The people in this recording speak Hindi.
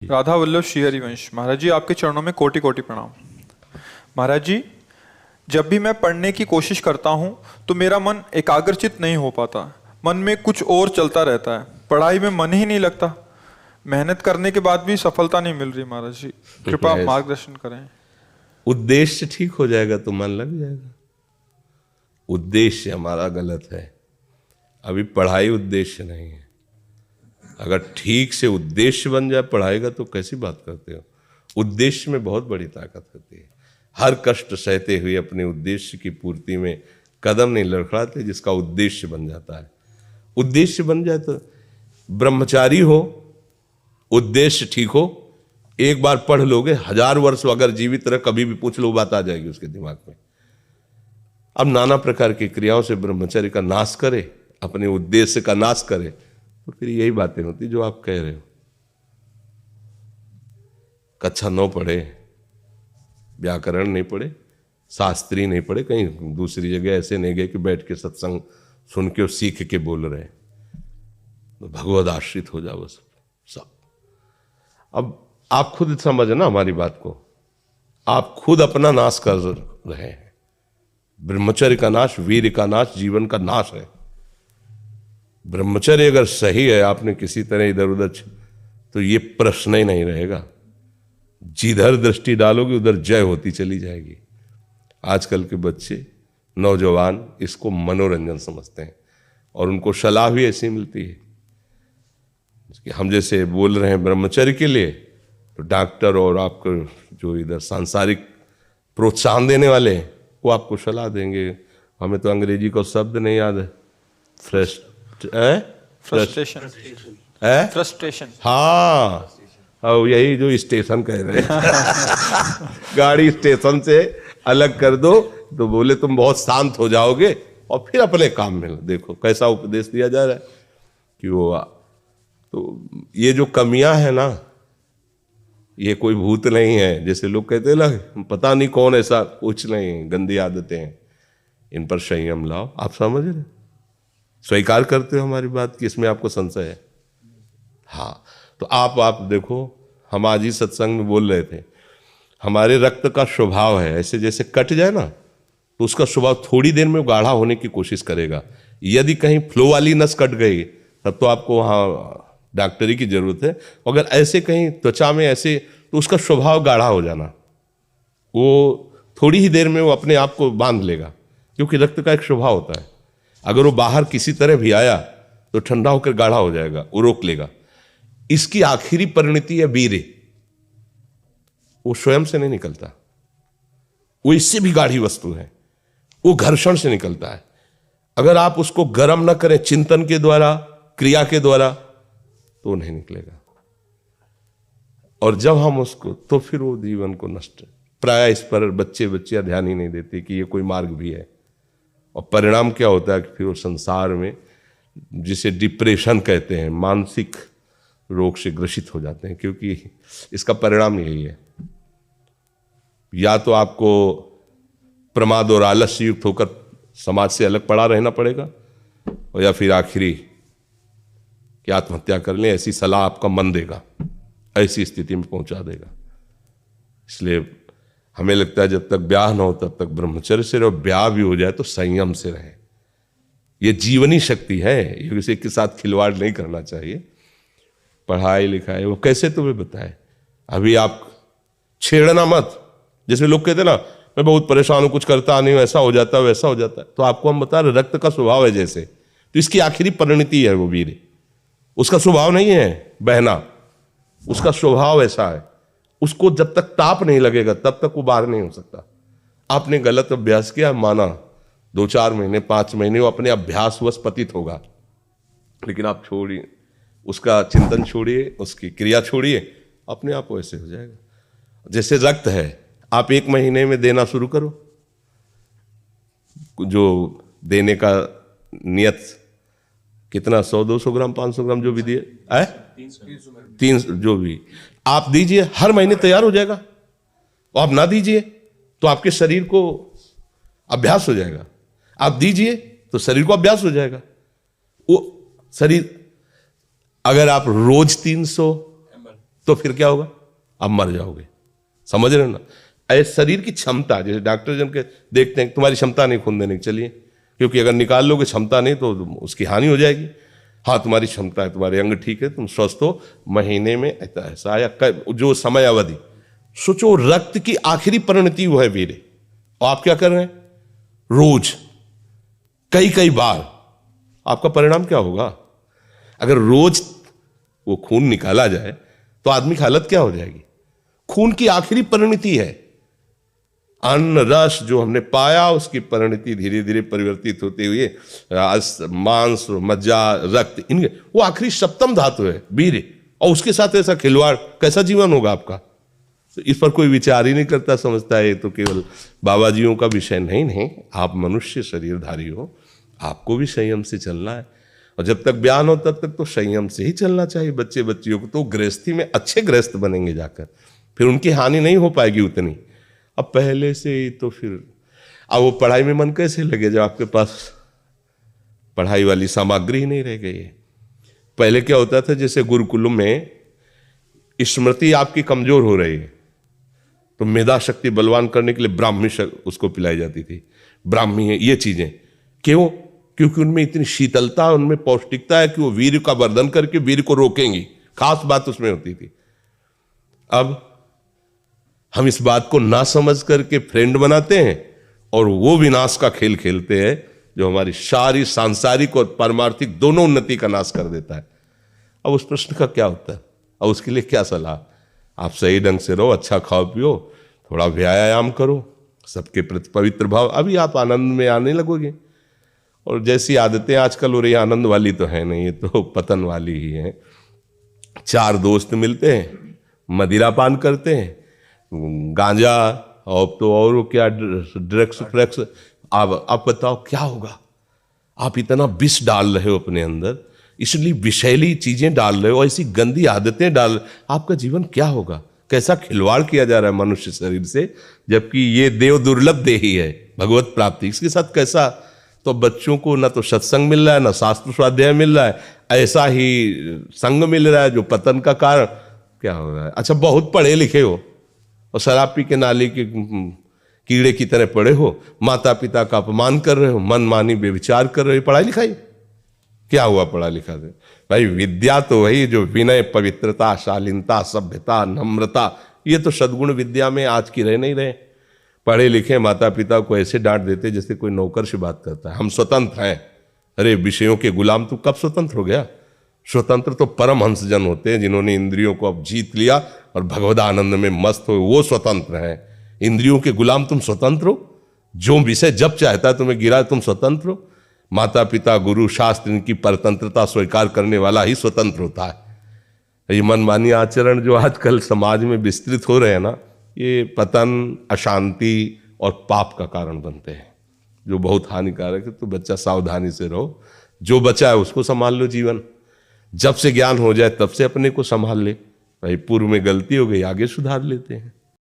राधा वल्लभ श्री हरिवंश। महाराज जी, आपके चरणों में कोटि कोटि प्रणाम। महाराज जी, जब भी मैं पढ़ने की कोशिश करता हूँ तो मेरा मन एकाग्रचित नहीं हो पाता। मन में कुछ और चलता रहता है, पढ़ाई में मन ही नहीं लगता। मेहनत करने के बाद भी सफलता नहीं मिल रही। महाराज जी, कृपा मार्गदर्शन करें। उद्देश्य ठीक हो जाएगा तो मन लग जाएगा। उद्देश्य हमारा गलत है। अभी पढ़ाई उद्देश्य नहीं है। अगर ठीक से उद्देश्य बन जाए पढ़ाई का तो कैसी बात करते हो। उद्देश्य में बहुत बड़ी ताकत होती है। हर कष्ट सहते हुए अपने उद्देश्य की पूर्ति में कदम नहीं लड़खड़ाते, जिसका उद्देश्य बन जाता है। उद्देश्य बन जाए तो ब्रह्मचारी हो, उद्देश्य ठीक हो, एक बार पढ़ लोगे, 1000 वर्ष अगर जीवित रह कभी भी पूछ लो, बात आ जाएगी उसके दिमाग में। अब नाना प्रकार की क्रियाओं से ब्रह्मचर्य का नाश करे, अपने उद्देश्य का नाश करे, तो फिर यही बातें होती जो आप कह रहे हो। कक्षा 9 पढ़े, व्याकरण नहीं पढ़े, शास्त्री नहीं पढ़े, कहीं दूसरी जगह ऐसे नहीं गए कि बैठ के सत्संग सुन के और सीख के बोल रहे, तो भगवद आश्रित हो जाओ सब। अब आप खुद समझ ना हमारी बात को। आप खुद अपना नाश कर रहे हैं। ब्रह्मचर्य का नाश, वीर का नाश, जीवन का नाश है। ब्रह्मचर्य अगर सही है, आपने किसी तरह इधर उधर, तो ये प्रश्न ही नहीं रहेगा। जिधर दृष्टि डालोगे उधर जय होती चली जाएगी। आजकल के बच्चे, नौजवान इसको मनोरंजन समझते हैं और उनको सलाह भी ऐसी मिलती है कि हम जैसे बोल रहे हैं ब्रह्मचर्य के लिए, तो डॉक्टर और आपको जो इधर सांसारिक प्रोत्साहन देने वाले हैं वो आपको सलाह देंगे। हमें तो अंग्रेजी का शब्द नहीं याद है। फ्रस्ट्रेशन। हाँ, यही जो स्टेशन कह रहे हैं। गाड़ी स्टेशन से अलग कर दो तो बोले तुम बहुत शांत हो जाओगे और फिर अपने काम में देखो कैसा उपदेश दिया जा रहा है कि वो। तो ये जो कमियां है ना, ये कोई भूत नहीं है जैसे लोग कहते हैं ना, पता नहीं कौन, ऐसा कुछ नहीं। गंदी आदतें हैं, इन पर संयम लाओ। आप समझ रहे, स्वीकार करते हो हमारी बात कि इसमें आपको संशय है? हाँ, तो आप देखो, हम आज ही सत्संग में बोल रहे थे, हमारे रक्त का स्वभाव है ऐसे, जैसे कट जाए ना तो उसका स्वभाव थोड़ी देर में गाढ़ा होने की कोशिश करेगा। यदि कहीं फ्लो वाली नस कट गई तब तो आपको वहाँ डॉक्टरी की जरूरत है। अगर ऐसे कहीं त्वचा में ऐसे, तो उसका स्वभाव गाढ़ा हो जाना, वो थोड़ी ही देर में वो अपने आप को बांध लेगा, क्योंकि रक्त का एक स्वभाव होता है। अगर वो बाहर किसी तरह भी आया तो ठंडा होकर गाढ़ा हो जाएगा, वो रोक लेगा। इसकी आखिरी परिणति है वीर्य। वो स्वयं से नहीं निकलता, वो इससे भी गाढ़ी वस्तु है, वो घर्षण से निकलता है। अगर आप उसको गर्म न करें चिंतन के द्वारा, क्रिया के द्वारा, तो नहीं निकलेगा। और जब हम उसको, तो फिर वो जीवन को नष्ट। प्राय इस पर बच्चियां ध्यान ही नहीं देते कि ये कोई मार्ग भी है। और परिणाम क्या होता है कि फिर वो संसार में, जिसे डिप्रेशन कहते हैं, मानसिक रोग से ग्रसित हो जाते हैं, क्योंकि इसका परिणाम यही है। या तो आपको प्रमाद और आलस्य युक्त होकर समाज से अलग पड़ा रहना पड़ेगा, और या फिर आखिरी कि आत्महत्या कर लें, ऐसी सलाह आपका मन देगा, ऐसी स्थिति में पहुंचा देगा। इसलिए हमें लगता है जब तक ब्याह न हो तब तक ब्रह्मचर्य से रहो, ब्याह भी हो जाए तो संयम से रहे। ये जीवनी शक्ति है, ये किसी के साथ खिलवाड़ नहीं करना चाहिए। पढ़ाई लिखाई वो कैसे तुम्हें बताए, अभी आप छेड़ना मत। जैसे लोग कहते ना, मैं बहुत परेशान हूं, कुछ करता नहीं हूं, ऐसा हो जाता है वैसा हो जाता है। तो आपको हम बता रहे, रक्त का स्वभाव है जैसे, तो इसकी आखिरी परिणति है वो वीर। उसका स्वभाव नहीं है बहना, उसका स्वभाव ऐसा है। उसको जब तक ताप नहीं लगेगा तब तक वो बाहर नहीं हो सकता। आपने गलत अभ्यास किया, माना 2-4 महीने 5 महीने वो अपने अभ्यासवश पतित होगा, लेकिन आप छोड़िए, उसका चिंतन छोड़िए, उसकी क्रिया छोड़िए, अपने आप वैसे हो जाएगा। जैसे रक्त है, आप 1 महीने में देना शुरू करो, जो देने का नियत कितना, 100-200 ग्राम, 500 ग्राम, जो भी दिए, 300 जो भी आप दीजिए, हर महीने तैयार हो जाएगा। और आप ना दीजिए तो आपके शरीर को अभ्यास हो जाएगा, आप दीजिए तो शरीर को अभ्यास हो जाएगा। वो शरीर, अगर आप रोज 300 तो फिर क्या होगा? आप मर जाओगे। समझ रहे हो ना? ऐसे शरीर की क्षमता, जैसे डॉक्टर जन के देखते हैं तुम्हारी क्षमता नहीं खून देने की, चलिए, क्योंकि अगर निकाल लोगे क्षमता नहीं तो उसकी हानि हो जाएगी। हाँ तुम्हारी क्षमता है, तुम्हारे अंग ठीक है, तुम स्वस्थ हो, महीने में ऐसा या जो समय अवधि, सोचो रक्त की आखिरी परिणति वो है वीर्य, और आप क्या कर रहे हैं? रोज कई कई बार। आपका परिणाम क्या होगा? अगर रोज वो खून निकाला जाए तो आदमी की हालत क्या हो जाएगी? खून की आखिरी परिणति है। अन्न रस जो हमने पाया उसकी परिणति धीरे धीरे परिवर्तित होते हुए मांस, मज्जा, रक्त, इनके वो आखिरी सप्तम धातु है वीर्य, और उसके साथ ऐसा खिलवाड़, कैसा जीवन होगा आपका? तो इस पर कोई विचार ही नहीं करता, समझता है ये तो केवल बाबा जियों का विषय। नहीं, आप मनुष्य शरीरधारी हो, आपको भी संयम से चलना है, और जब तक ज्ञान हो तब तक तो संयम से ही चलना चाहिए। बच्चे बच्चियों को तो गृहस्थी में अच्छे गृहस्थ बनेंगे जाकर, फिर उनकी हानि नहीं हो पाएगी उतनी। अब पहले से ही तो फिर अब वो पढ़ाई में मन कैसे लगे जब आपके पास पढ़ाई वाली सामग्री ही नहीं रह गई है? पहले क्या होता था, जैसे गुरुकुलों में स्मृति आपकी कमजोर हो रही है तो मेधा शक्ति बलवान करने के लिए ब्राह्मी उसको पिलाई जाती थी। ब्राह्मी है ये चीजें, क्यों? क्योंकि उनमें इतनी शीतलता, उनमें पौष्टिकता है कि वो वीर का वर्धन करके वीर को रोकेंगी। खास बात उसमें होती थी। अब हम इस बात को ना समझ करके फ्रेंड बनाते हैं और वो विनाश का खेल खेलते हैं जो हमारी सारी सांसारिक और पारमार्थिक दोनों उन्नति का नाश कर देता है। अब उस प्रश्न का क्या होता है? अब उसके लिए क्या सलाह? आप सही ढंग से रहो, अच्छा खाओ पियो, थोड़ा व्यायाम करो, सबके प्रति पवित्र भाव, अभी आप आनंद में आने लगोगे। और जैसी आदतें आजकल हो रही, आनंद वाली तो है नहीं, ये तो पतन वाली ही है। 4 दोस्त मिलते हैं, मदिरा पान करते हैं, गांजा और तो और क्या ड्रग्स फ्रग्स। आप बताओ क्या होगा? आप इतना विष डाल रहे हो अपने अंदर, इसलिए विषैली चीजें डाल रहे हो, ऐसी गंदी आदतें डाल, आपका जीवन क्या होगा? कैसा खिलवाड़ किया जा रहा है मनुष्य शरीर से, जबकि ये देव दुर्लभ देही है भगवत प्राप्ति, इसके साथ कैसा? तो बच्चों को ना तो सत्संग मिल रहा है, ना शास्त्र स्वाध्याय मिल रहा है, ऐसा ही संग मिल रहा है जो पतन का कारण क्या हो रहा है। अच्छा, बहुत पढ़े लिखे हो और शराब पी के नाली के कीड़े की तरह पड़े हो, माता पिता का अपमान कर रहे हो, मन मानी बेविचार कर रहे हो, पढ़ाई लिखाई क्या हुआ? पढ़ा लिखा से भाई विद्या तो वही जो विनय, पवित्रता, शालीनता, सभ्यता, नम्रता, ये तो सद्गुण विद्या में आज की रह नहीं रहे। पढ़े लिखे माता पिता को ऐसे डांट देते जैसे कोई नौकर से बात करता है, हम स्वतंत्र हैं। अरे विषयों के गुलाम तू कब स्वतंत्र हो गया? स्वतंत्र तो परमहंस जन होते हैं जिन्होंने इंद्रियों को अब जीत लिया और भगवद आनंद में मस्त हो, वो स्वतंत्र हैं। इंद्रियों के गुलाम तुम स्वतंत्र हो? जो विषय जब चाहता है तुम्हें गिरा, तुम स्वतंत्र हो? माता पिता, गुरु, शास्त्र, इनकी परतंत्रता स्वीकार करने वाला ही स्वतंत्र होता है। ये मनमानी आचरण जो आजकल समाज में विस्तृत हो रहे हैं ना, ये पतन, अशांति और पाप का कारण बनते हैं, जो बहुत हानिकारक है। तो बच्चा सावधानी से रहो, जो बचा है उसको संभाल लो। जीवन जब से ज्ञान हो जाए तब से अपने को संभाल ले। भाई पूर्व में गलती हो गई, आगे सुधार लेते हैं।